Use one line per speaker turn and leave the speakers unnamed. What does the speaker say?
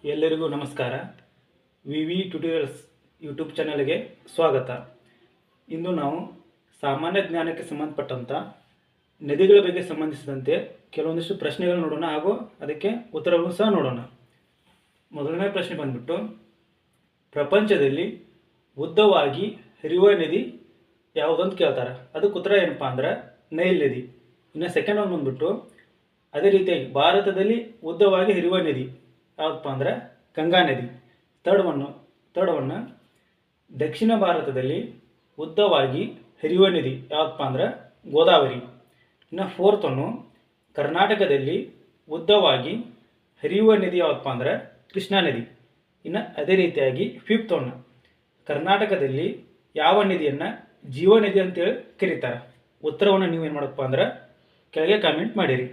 ಎಲ್ಲರಿಗೂ ನಮಸ್ಕಾರ. V tutorials YouTube ಚಾನಲ್ಗೆ ಸ್ವಾಗತ. ಇಂದು ನಾವು ಸಾಮಾನ್ಯ ಜ್ಞಾನಕ್ಕೆ ಸಂಬಂಧಪಟ್ಟಂಥ ನದಿಗಳ ಬಗ್ಗೆ ಸಂಬಂಧಿಸಿದಂತೆ ಕೆಲವೊಂದಿಷ್ಟು ಪ್ರಶ್ನೆಗಳು ನೋಡೋಣ ಹಾಗೂ ಅದಕ್ಕೆ ಉತ್ತರವನ್ನು ಸಹ ನೋಡೋಣ. ಮೊದಲನೇ ಪ್ರಶ್ನೆ ಬಂದ್ಬಿಟ್ಟು, ಪ್ರಪಂಚದಲ್ಲಿ ಉದ್ದವಾಗಿ ಹರಿಯುವ ನದಿ ಯಾವುದಂತ ಕೇಳ್ತಾರೆ. ಅದಕ್ಕೆ ಉತ್ತರ ಏನಪ್ಪ ಅಂದ್ರೆ ನೈಲ್ ನದಿ. ಇನ್ನು ಸೆಕೆಂಡ್ ಒಂದು ಬಂದ್ಬಿಟ್ಟು, ಅದೇ ರೀತಿಯಾಗಿ ಭಾರತದಲ್ಲಿ ಉದ್ದವಾಗಿ ಹರಿಯುವ ನದಿ ಯಾವುದಪ್ಪ ಅಂದ್ರೆ ಗಂಗಾ ನದಿ. ಥರ್ಡ್ ಒನ್ ದಕ್ಷಿಣ ಭಾರತದಲ್ಲಿ ಉದ್ದವಾಗಿ ಹರಿಯುವ ನದಿ ಯಾವುದಪ್ಪ ಅಂದ್ರೆ ಗೋದಾವರಿ. ಇನ್ನು ಫೋರ್ತ್ ಒನ್ನು, ಕರ್ನಾಟಕದಲ್ಲಿ ಉದ್ದವಾಗಿ ಹರಿಯುವ ನದಿ ಯಾವುದಪ್ಪ ಅಂದ್ರೆ ಕೃಷ್ಣಾ ನದಿ. ಇನ್ನು ಅದೇ ರೀತಿಯಾಗಿ ಫಿಫ್ತ್ ಒನ್, ಕರ್ನಾಟಕದಲ್ಲಿ ಯಾವ ನದಿಯನ್ನು ಜೀವ ನದಿ ಅಂತೇಳಿ ಕರೀತಾರೆ. ಉತ್ತರವನ್ನು ನೀವೇನು ಮಾಡಪ್ಪ ಅಂದ್ರೆ ಕೆಳಗೆ ಕಾಮೆಂಟ್ ಮಾಡಿರಿ.